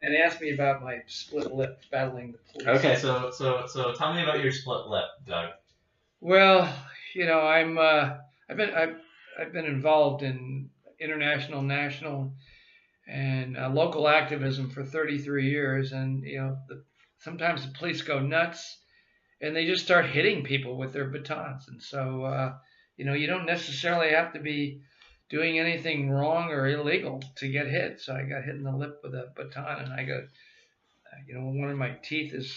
and ask me about my split lip battling the police. Okay, so tell me about your split lip, Doug. Well, I've been involved in international, national, and local activism for 33 years, and sometimes the police go nuts and they just start hitting people with their batons, and so you don't necessarily have to be doing anything wrong or illegal to get hit. So I got hit in the lip with a baton, and I got one of my teeth is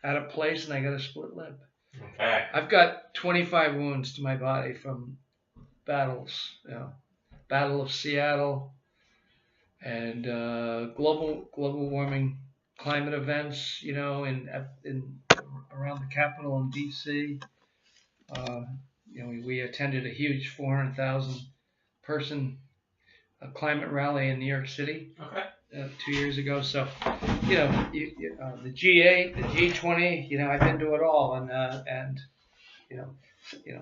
out of place, and I got a split lip. Okay. I've got 25 wounds to my body from battles, Battle of Seattle, and global warming, climate events, in around the Capitol in D.C. We attended a huge 400,000 person climate rally in New York City. Okay. 2 years ago. So, the G8, the G20, I've been to it all, and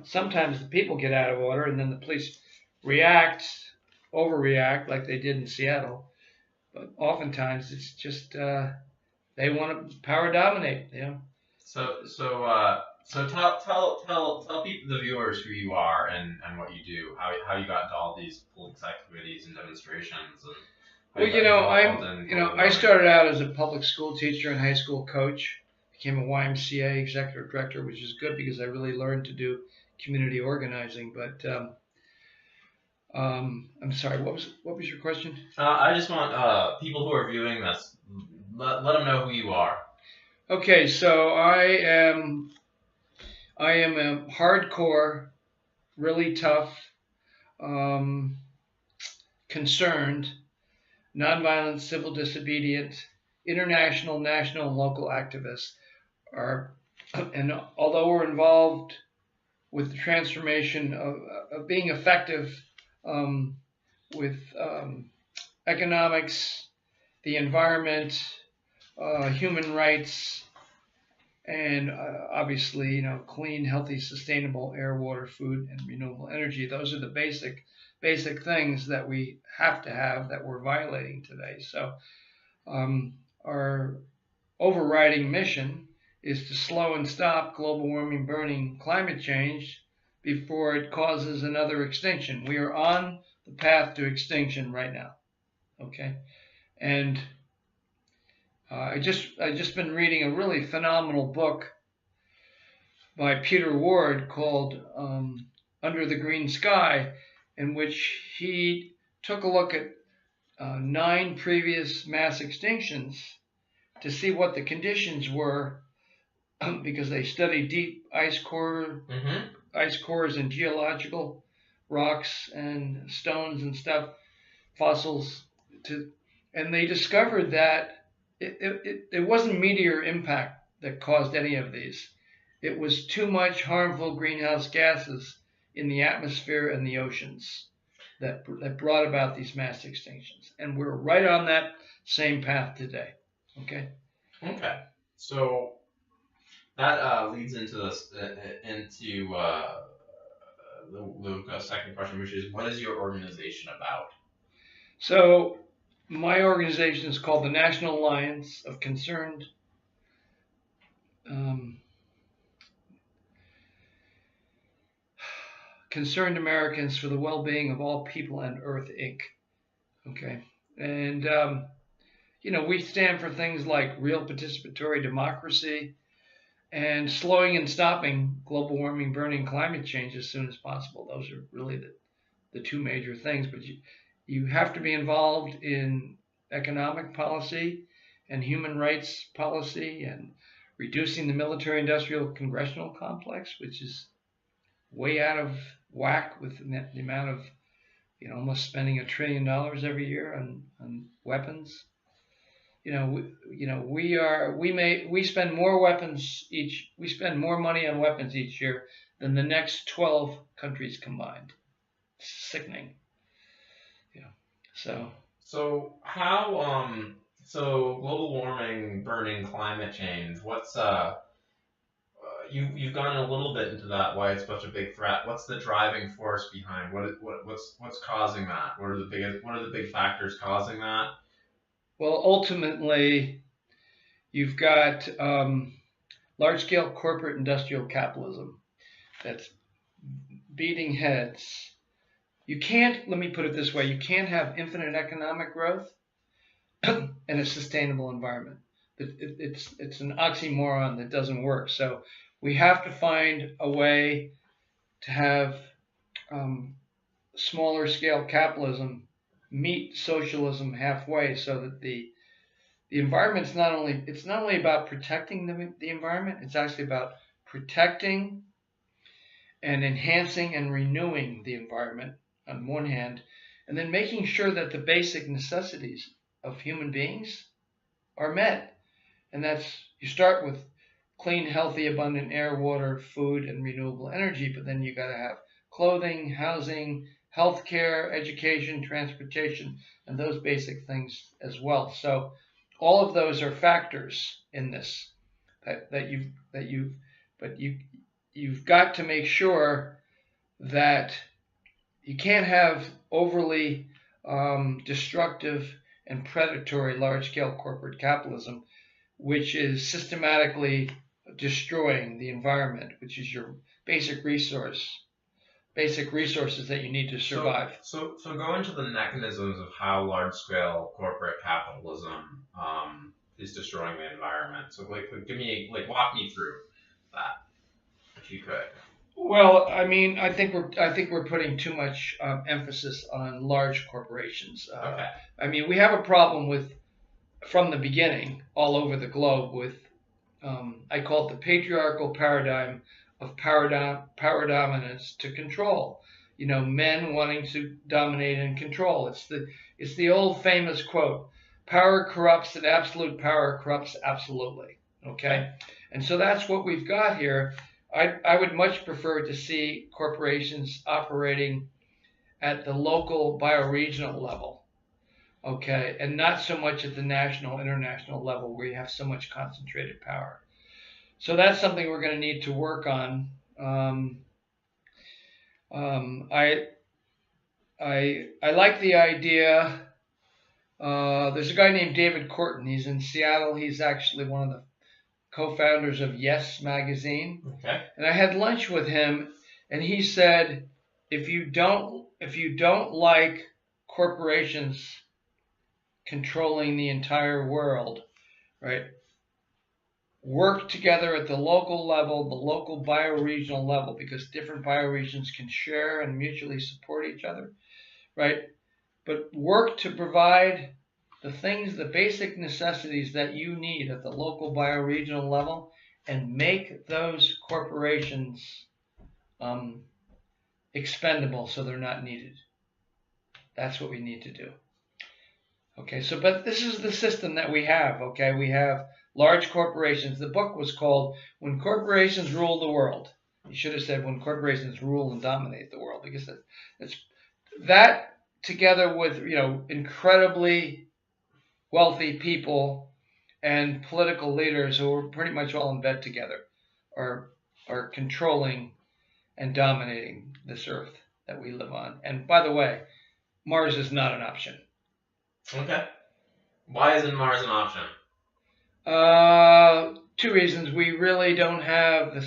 sometimes the people get out of order, and then the police overreact like they did in Seattle. But oftentimes it's just they want to power dominate. So tell people, the viewers, who you are and what you do, how you got into all these police activities and demonstrations and. Well, I started out as a public school teacher and high school coach. Became a YMCA executive director, which is good because I really learned to do community organizing. But I'm sorry, what was your question? I just want people who are viewing this, let them know who you are. Okay, so I am a hardcore, really tough, concerned, nonviolent, civil disobedient, international, national, and local activists and although we're involved with the transformation of being effective with economics, the environment, human rights, and obviously, clean, healthy, sustainable air, water, food, and renewable energy. Those are the basic things that we have to have that we're violating today. So our overriding mission is to slow and stop global warming, burning, climate change before it causes another extinction. We are on the path to extinction right now. Okay, and I just been reading a really phenomenal book by Peter Ward called Under the Green Sky, in which he took a look at 9 previous mass extinctions to see what the conditions were, because they studied deep ice cores and geological rocks and stones and stuff, fossils, and they discovered that it wasn't meteor impact that caused any of these. It was too much harmful greenhouse gases in the atmosphere and the oceans that brought about these mass extinctions. And we're right on that same path today. Okay. Okay. So that leads into the second question, which is, what is your organization about? So my organization is called the National Alliance of Concerned Americans for the Well-Being of All People and Earth, Inc. Okay, and we stand for things like real participatory democracy and slowing and stopping global warming, burning, climate change as soon as possible. Those are really the 2 major things. But you have to be involved in economic policy and human rights policy and reducing the military-industrial congressional complex, which is way out of whack with the amount of, almost spending $1 trillion every year on weapons. We spend we spend more money on weapons each year than the next 12 countries combined. It's sickening. So how so global warming, burning, climate change, what's you've gone a little bit into that, why it's such a big threat. What's the driving force behind what's causing that? What are the big factors causing that? Well, ultimately, you've got large-scale corporate industrial capitalism that's beating heads. You can't, let me put it this way, you can't have infinite economic growth and a sustainable environment. It's an oxymoron that doesn't work. So we have to find a way to have smaller scale capitalism meet socialism halfway, so that the environment's not only about protecting the environment, it's actually about protecting and enhancing and renewing the environment on one hand, and then making sure that the basic necessities of human beings are met. And that's, you start with clean, healthy, abundant air, water, food, and renewable energy, but then you got to have clothing, housing, healthcare, education, transportation, and those basic things as well. So all of those are factors in this you've got to make sure that you can't have overly destructive and predatory large-scale corporate capitalism, which is systematically destroying the environment, which is your basic resources that you need to survive. So go into the mechanisms of how large-scale corporate capitalism is destroying the environment. So walk me through that, if you could. Well, I mean, I think we're putting too much emphasis on large corporations. Okay. I mean, we have a problem from the beginning all over the globe with I call it the patriarchal paradigm of power dominance to control. You know, men wanting to dominate and control. It's the old famous quote: "Power corrupts, and absolute power corrupts absolutely." Okay, and so that's what we've got here. I would much prefer to see corporations operating at the local bioregional level, okay, and not so much at the national, international level where you have so much concentrated power. So that's something we're going to need to work on. I like the idea. There's a guy named David Corton. He's in Seattle. He's actually one of the co-founders of Yes magazine. Okay. And I had lunch with him, and he said, if you don't like corporations controlling the entire world, right? Work together at the local level, the local bioregional level, because different bioregions can share and mutually support each other, right? But work to provide the basic necessities that you need at the local bioregional level, and make those corporations expendable so they're not needed. That's what we need to do. Okay, so, but this is the system that we have, okay? We have large corporations. The book was called When Corporations Rule the World. You should have said When Corporations Rule and Dominate the World, because that together with, you know, incredibly wealthy people and political leaders who are pretty much all in bed together are controlling and dominating this earth that we live on. And by the way, Mars is not an option. Okay. Why isn't Mars an option? Two reasons. We really don't have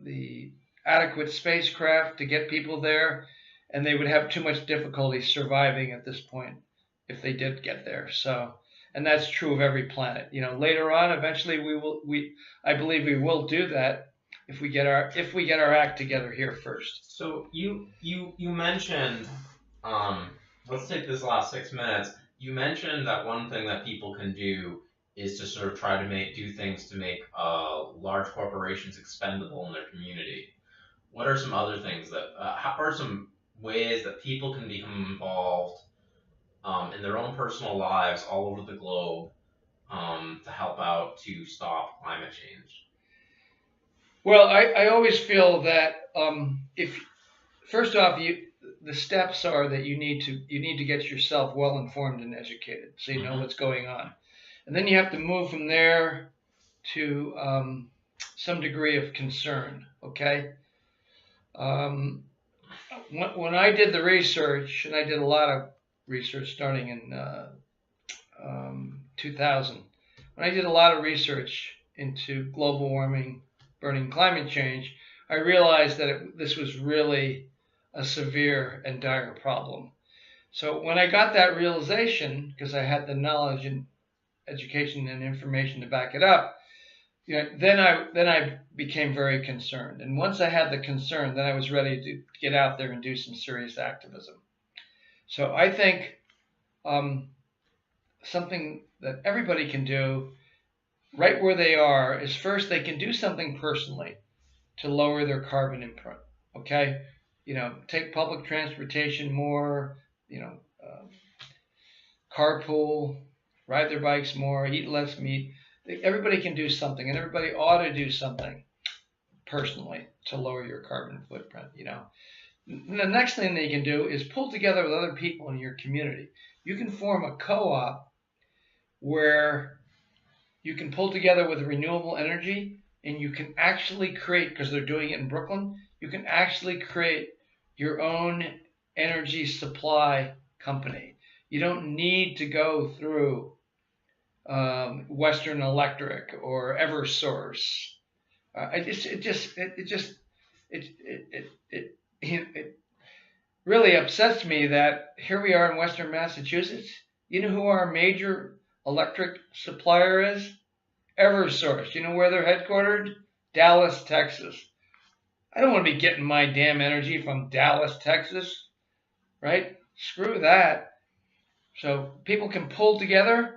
the adequate spacecraft to get people there, and they would have too much difficulty surviving at this point if they did get there. So, and that's true of every planet. You know, later on, eventually I believe we will do that if we get our act together here first. So you mentioned, let's take this last 6 minutes. You mentioned that one thing that people can do is to sort of try to do things to make large corporations expendable in their community. What are some other things how are some ways that people can become involved in their own personal lives all over the globe to help out to stop climate change? Well, I always feel that if first off, the steps are that you need to get yourself well informed and educated, so you know what's going on, and then you have to move from there to some degree of concern. Okay. When I did the research, and I did a lot of research starting in 2000. When I did a lot of research into global warming, burning climate change, I realized that this was really a severe and dire problem. So when I got that realization, because I had the knowledge and education and information to back it up, then I became very concerned. And once I had the concern, then I was ready to get out there and do some serious activism. So I think something that everybody can do right where they are is first they can do something personally to lower their carbon imprint. Okay, take public transportation more. Carpool, ride their bikes more, eat less meat. Everybody can do something, and everybody ought to do something personally to lower your carbon footprint. And the next thing that you can do is pull together with other people in your community. You can form a co-op where you can pull together with renewable energy, and you can actually create, because they're doing it in Brooklyn, you can actually create your own energy supply company. You don't need to go through Western Electric or EverSource. It really upsets me that here we are in Western Massachusetts. You know who our major electric supplier is? EverSource. You know where they're headquartered? Dallas, Texas. I don't want to be getting my damn energy from Dallas, Texas, right? Screw that. So people can pull together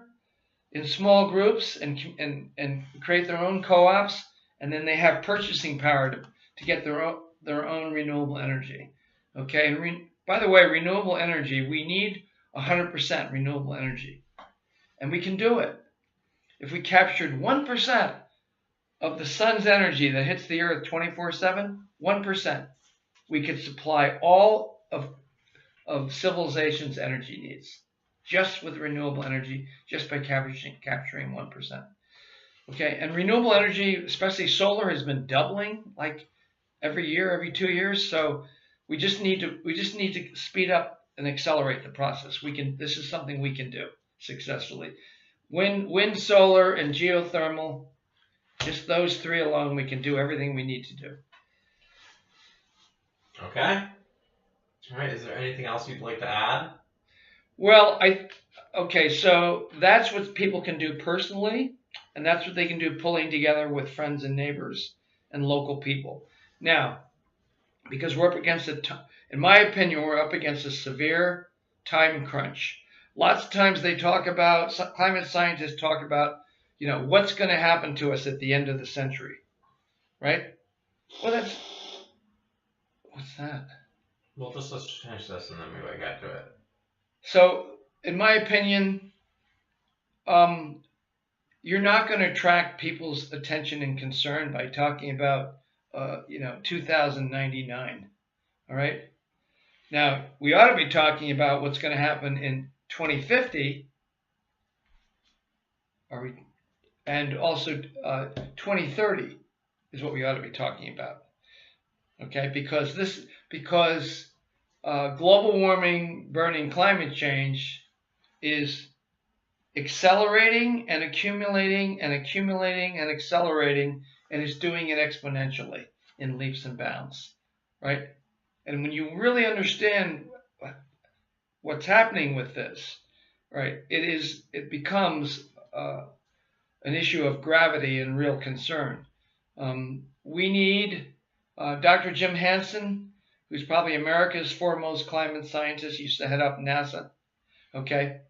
in small groups and create their own co-ops, and then they have purchasing power to get their own renewable energy. Okay, and by the way, renewable energy, we need 100% renewable energy, and we can do it. If we captured 1% of the sun's energy that hits the earth 24/7, 1%, we could supply all of civilization's energy needs just with renewable energy, just by capturing 1%. Okay, and renewable energy, especially solar, has been doubling like every year, every 2 years. So we just need to speed up and accelerate the process. This is something we can do successfully. Wind, solar, and geothermal, just those three alone, we can do everything we need to do. Okay. All right. Is there anything else you'd like to add? Well, so that's what people can do personally, and that's what they can do pulling together with friends and neighbors and local people. Now, because we're up against in my opinion, we're up against a severe time crunch. Lots of times climate scientists talk about, what's going to happen to us at the end of the century, right? Well, what's that? Well, let's finish this and then maybe I get to it. So, in my opinion, you're not going to attract people's attention and concern by talking about, 2099. All right. Now, we ought to be talking about what's going to happen in 2050, and also 2030 is what we ought to be talking about. Okay, because global warming, burning climate change is accelerating and accumulating and accumulating and accelerating, and it's doing it exponentially in leaps and bounds, right? And when you really understand what's happening with this, right, it becomes an issue of gravity and real concern. We need Dr. Jim Hansen, who's probably America's foremost climate scientist, used to head up NASA. Okay,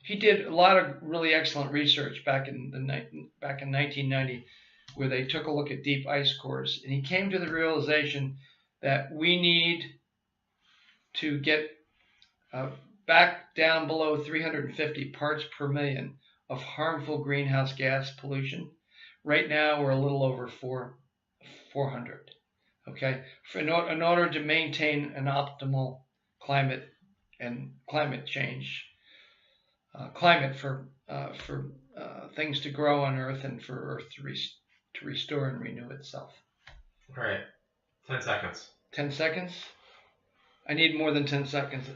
he did a lot of really excellent research back in 1990, where they took a look at deep ice cores, and he came to the realization that we need to get back down below 350 parts per million of harmful greenhouse gas pollution. Right now, we're a little over 400. Okay, in order to maintain an optimal climate change, climate for things to grow on Earth and for Earth to restore and renew itself. All right, 10 seconds. 10 seconds? I need more than 10 seconds.